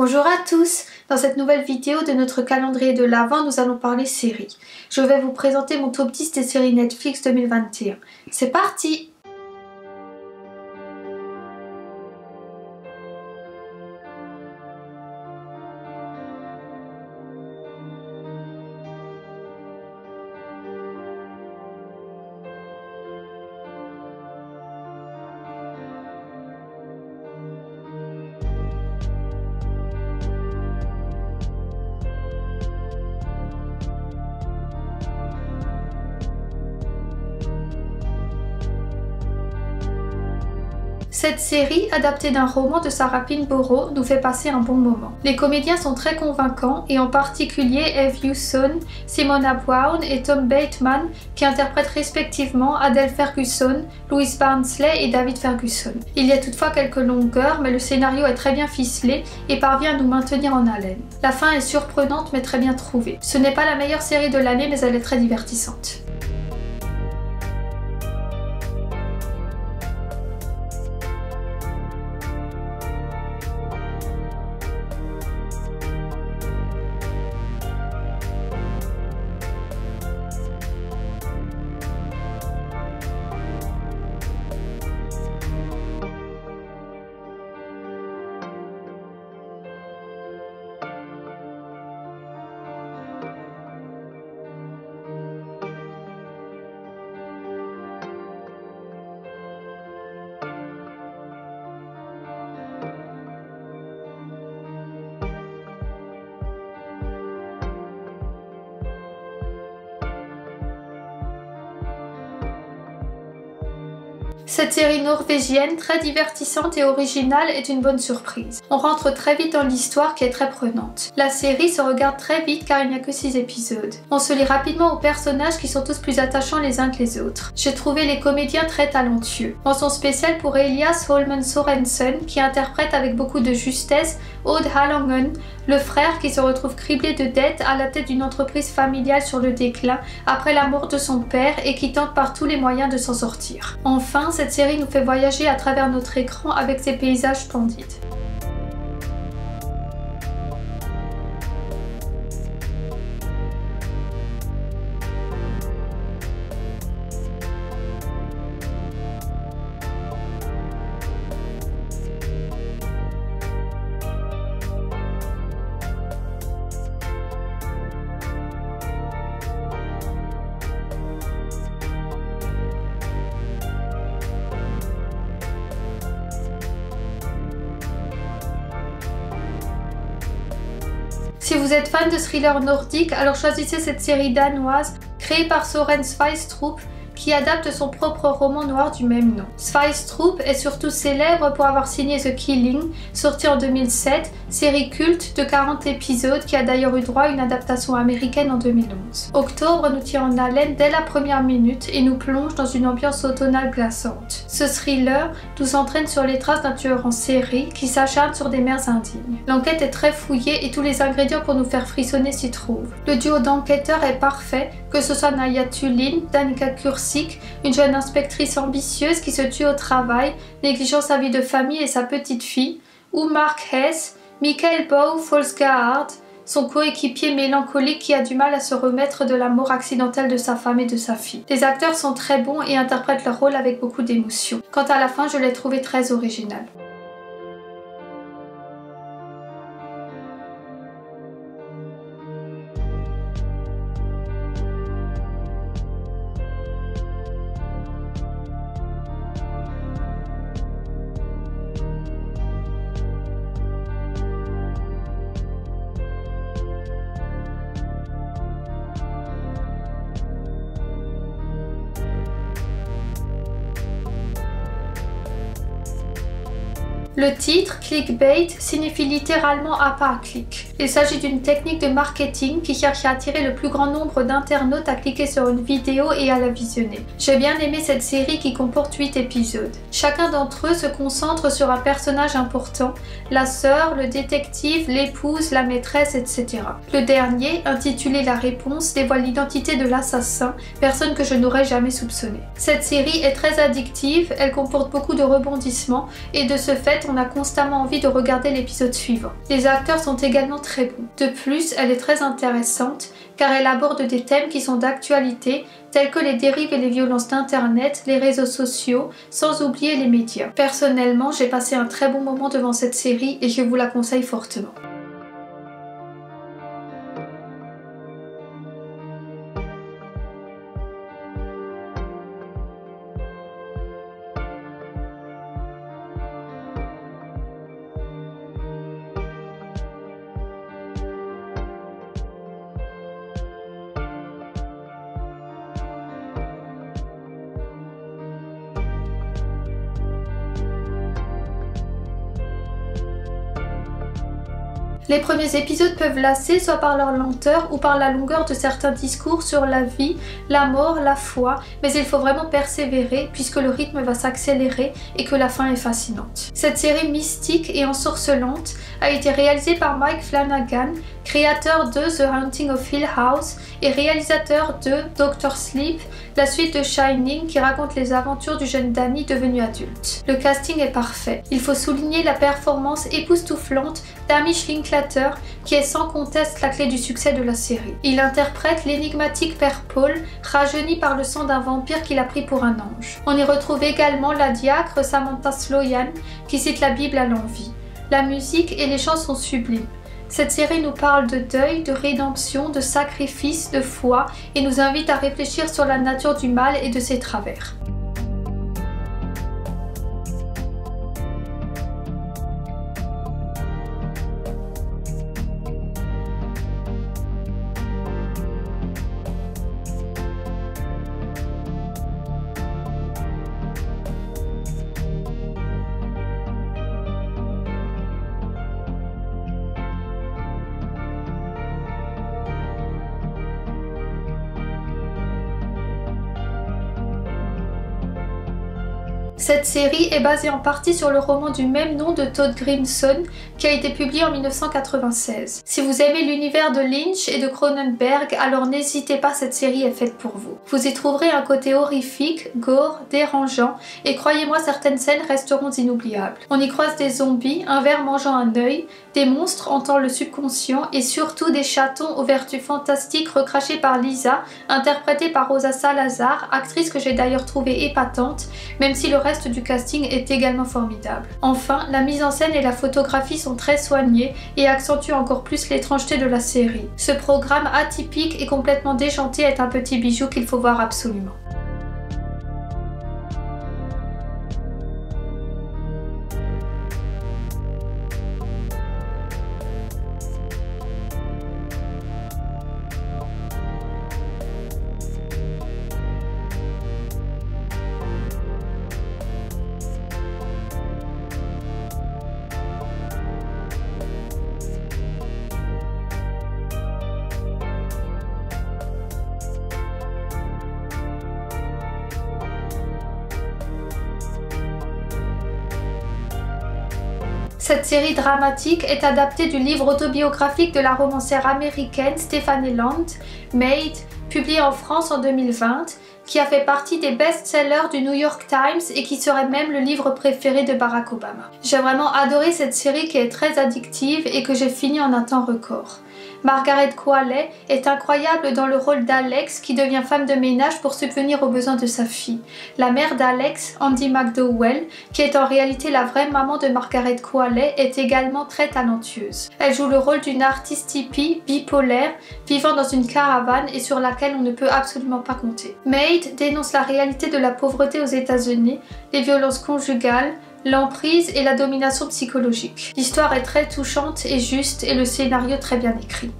Bonjour à tous! Dans cette nouvelle vidéo de notre calendrier de l'Avent, nous allons parler séries. Je vais vous présenter mon top 10 des séries Netflix 2021. C'est parti! Cette série, adaptée d'un roman de Sarah Pinborough, nous fait passer un bon moment. Les comédiens sont très convaincants et en particulier Eve Hewson, Simona Brown et Tom Bateman qui interprètent respectivement Adele Ferguson, Louise Barnsley et David Ferguson. Il y a toutefois quelques longueurs mais le scénario est très bien ficelé et parvient à nous maintenir en haleine. La fin est surprenante mais très bien trouvée. Ce n'est pas la meilleure série de l'année mais elle est très divertissante. Cette série norvégienne, très divertissante et originale, est une bonne surprise. On rentre très vite dans l'histoire qui est très prenante. La série se regarde très vite car il n'y a que 6 épisodes. On se lie rapidement aux personnages qui sont tous plus attachants les uns que les autres. J'ai trouvé les comédiens très talentueux. Mention spéciale pour Elias Holmen Sorensen qui interprète avec beaucoup de justesse Odd Hallangen, le frère qui se retrouve criblé de dettes à la tête d'une entreprise familiale sur le déclin après la mort de son père et qui tente par tous les moyens de s'en sortir. Enfin, cette série nous fait voyager à travers notre écran avec ses paysages splendides. Si vous êtes fan de thriller nordique, alors choisissez cette série danoise créée par Soren Sveistrup qui adapte son propre roman noir du même nom. Sveistrup est surtout célèbre pour avoir signé The Killing, sorti en 2007, série culte de 40 épisodes qui a d'ailleurs eu droit à une adaptation américaine en 2011. Octobre nous tient en haleine dès la première minute et nous plonge dans une ambiance automnale glaçante. Ce thriller nous entraîne sur les traces d'un tueur en série qui s'acharne sur des mères indignes. L'enquête est très fouillée et tous les ingrédients pour nous faire frissonner s'y trouvent. Le duo d'enquêteurs est parfait, que ce soit Naya Tulin, Danica Kursik, une jeune inspectrice ambitieuse qui se tue au travail, négligeant sa vie de famille et sa petite fille, ou Mark Hess, Michael Bow Folsgaard, son coéquipier mélancolique qui a du mal à se remettre de la mort accidentelle de sa femme et de sa fille. Les acteurs sont très bons et interprètent leur rôle avec beaucoup d'émotion. Quant à la fin, je l'ai trouvé très originale. Le titre, clickbait, signifie littéralement appât à clic. Il s'agit d'une technique de marketing qui cherche à attirer le plus grand nombre d'internautes à cliquer sur une vidéo et à la visionner. J'ai bien aimé cette série qui comporte 8 épisodes. Chacun d'entre eux se concentre sur un personnage important, la sœur, le détective, l'épouse, la maîtresse, etc. Le dernier, intitulé La Réponse, dévoile l'identité de l'assassin, personne que je n'aurais jamais soupçonné. Cette série est très addictive, elle comporte beaucoup de rebondissements et de ce fait on a constamment envie de regarder l'épisode suivant. Les acteurs sont également très bons. De plus, elle est très intéressante car elle aborde des thèmes qui sont d'actualité tels que les dérives et les violences d'internet, les réseaux sociaux, sans oublier les médias. Personnellement, j'ai passé un très bon moment devant cette série et je vous la conseille fortement. Les premiers épisodes peuvent lasser soit par leur lenteur ou par la longueur de certains discours sur la vie, la mort, la foi, mais il faut vraiment persévérer puisque le rythme va s'accélérer et que la fin est fascinante. Cette série mystique et ensorcelante a été réalisée par Mike Flanagan, créateur de The Haunting of Hill House et réalisateur de Dr. Sleep, la suite de Shining qui raconte les aventures du jeune Danny devenu adulte. Le casting est parfait. Il faut souligner la performance époustouflante d'Hamish Linklater qui est sans conteste la clé du succès de la série. Il interprète l'énigmatique père Paul, rajeuni par le sang d'un vampire qu'il a pris pour un ange. On y retrouve également la diacre Samantha Sloyan qui cite la Bible à l'envi. La musique et les chants sont sublimes. Cette série nous parle de deuil, de rédemption, de sacrifice, de foi et nous invite à réfléchir sur la nature du mal et de ses travers. Cette série est basée en partie sur le roman du même nom de Todd Grimson qui a été publié en 1996. Si vous aimez l'univers de Lynch et de Cronenberg, alors n'hésitez pas, cette série est faite pour vous. Vous y trouverez un côté horrifique, gore, dérangeant et croyez-moi, certaines scènes resteront inoubliables. On y croise des zombies, un ver mangeant un œil, des monstres hantant le subconscient et surtout des chatons aux vertus fantastiques recrachés par Lisa, interprétée par Rosa Salazar, actrice que j'ai d'ailleurs trouvée épatante, même si le reste du casting est également formidable. Enfin, la mise en scène et la photographie sont très soignées et accentuent encore plus l'étrangeté de la série. Ce programme atypique et complètement déjanté est un petit bijou qu'il faut voir absolument. Cette série dramatique est adaptée du livre autobiographique de la romancière américaine Stephanie Land, Made, publié en France en 2020, qui a fait partie des best-sellers du New York Times et qui serait même le livre préféré de Barack Obama. J'ai vraiment adoré cette série qui est très addictive et que j'ai fini en un temps record. Margaret Qualley est incroyable dans le rôle d'Alex qui devient femme de ménage pour subvenir aux besoins de sa fille. La mère d'Alex, Andie McDowell, qui est en réalité la vraie maman de Margaret Qualley, est également très talentueuse. Elle joue le rôle d'une artiste hippie, bipolaire, vivant dans une caravane et sur laquelle on ne peut absolument pas compter. Maid dénonce la réalité de la pauvreté aux États-Unis, les violences conjugales, l'emprise et la domination psychologique. L'histoire est très touchante et juste et le scénario très bien écrit.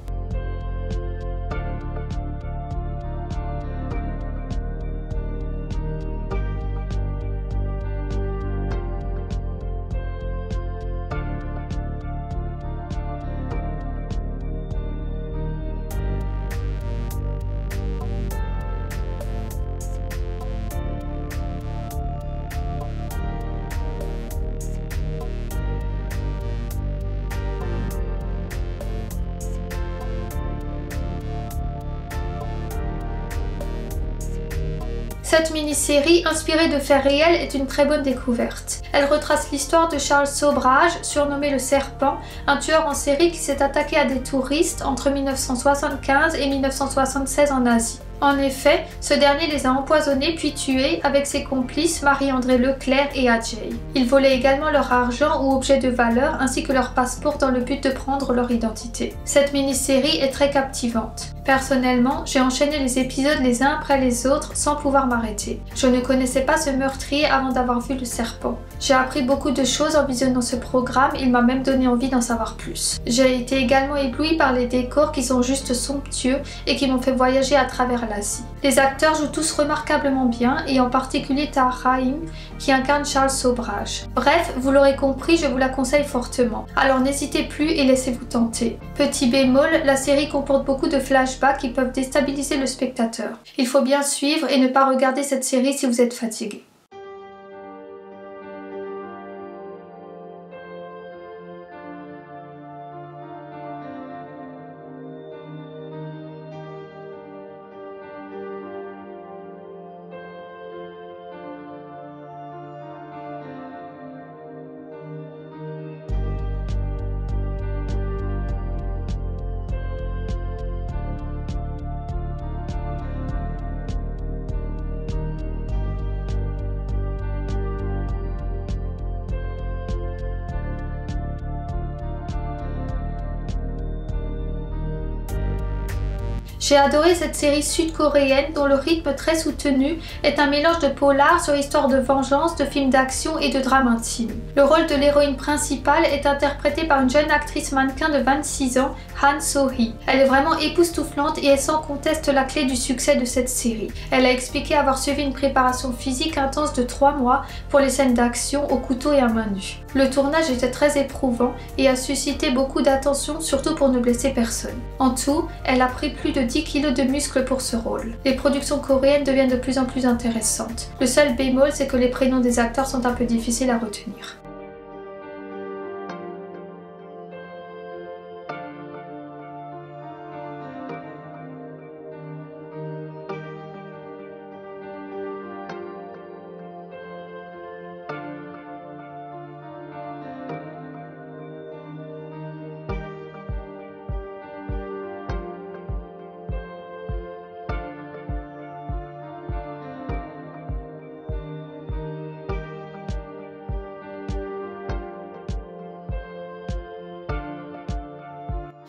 Cette mini-série, inspirée de faits réels, est une très bonne découverte. Elle retrace l'histoire de Charles Sobhraj, surnommé le Serpent, un tueur en série qui s'est attaqué à des touristes entre 1975 et 1976 en Asie. En effet, ce dernier les a empoisonnés puis tués avec ses complices Marie-André Leclerc et Ajay. Il volait également leur argent ou objets de valeur ainsi que leur passeport dans le but de prendre leur identité. Cette mini-série est très captivante. Personnellement, j'ai enchaîné les épisodes les uns après les autres sans pouvoir m'arrêter. Je ne connaissais pas ce meurtrier avant d'avoir vu Le Serpent. J'ai appris beaucoup de choses en visionnant ce programme, il m'a même donné envie d'en savoir plus. J'ai été également éblouie par les décors qui sont juste somptueux et qui m'ont fait voyager à travers l'Asie. Les acteurs jouent tous remarquablement bien et en particulier Tahar Rahim qui incarne Charles Sobhraj. Bref, vous l'aurez compris, je vous la conseille fortement. Alors n'hésitez plus et laissez-vous tenter. Petit bémol, la série comporte beaucoup de flashbacks qui peuvent déstabiliser le spectateur. Il faut bien suivre et ne pas regarder cette série si vous êtes fatigué. J'ai adoré cette série sud-coréenne dont le rythme très soutenu est un mélange de polar sur histoire de vengeance, de films d'action et de drame intime. Le rôle de l'héroïne principale est interprété par une jeune actrice mannequin de 26 ans, Han So-hee. Elle est vraiment époustouflante et est sans conteste la clé du succès de cette série. Elle a expliqué avoir suivi une préparation physique intense de 3 mois pour les scènes d'action au couteau et à main nue. Le tournage était très éprouvant et a suscité beaucoup d'attention, surtout pour ne blesser personne. En tout, elle a pris plus de 10 kilos de muscles pour ce rôle. Les productions coréennes deviennent de plus en plus intéressantes. Le seul bémol, c'est que les prénoms des acteurs sont un peu difficiles à retenir.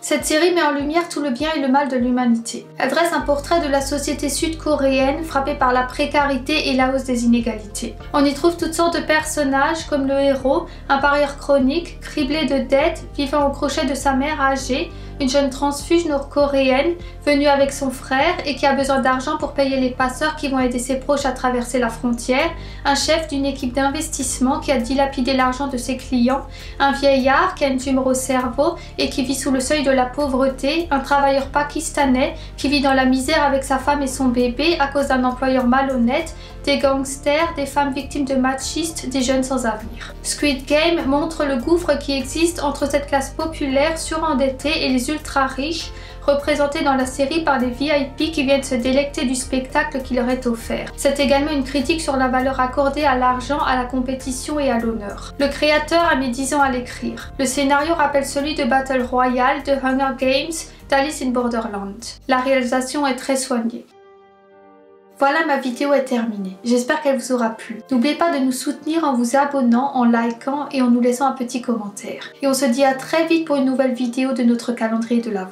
Cette série met en lumière tout le bien et le mal de l'humanité. Elle dresse un portrait de la société sud-coréenne frappée par la précarité et la hausse des inégalités. On y trouve toutes sortes de personnages comme le héros, un parieur chronique, criblé de dettes, vivant au crochet de sa mère âgée, une jeune transfuge nord-coréenne venue avec son frère et qui a besoin d'argent pour payer les passeurs qui vont aider ses proches à traverser la frontière, un chef d'une équipe d'investissement qui a dilapidé l'argent de ses clients, un vieillard qui a une tumeur au cerveau et qui vit sous le seuil de la pauvreté, un travailleur pakistanais qui vit dans la misère avec sa femme et son bébé à cause d'un employeur malhonnête, des gangsters, des femmes victimes de machistes, des jeunes sans avenir. Squid Game montre le gouffre qui existe entre cette classe populaire surendettée et les ultra-riches, représentés dans la série par les VIP qui viennent se délecter du spectacle qui leur est offert. C'est également une critique sur la valeur accordée à l'argent, à la compétition et à l'honneur. Le créateur a mis 10 ans à l'écrire. Le scénario rappelle celui de Battle Royale, de Hunger Games, d'Alice in Borderland. La réalisation est très soignée. Voilà, ma vidéo est terminée. J'espère qu'elle vous aura plu. N'oubliez pas de nous soutenir en vous abonnant, en likant et en nous laissant un petit commentaire. Et on se dit à très vite pour une nouvelle vidéo de notre calendrier de l'Avent.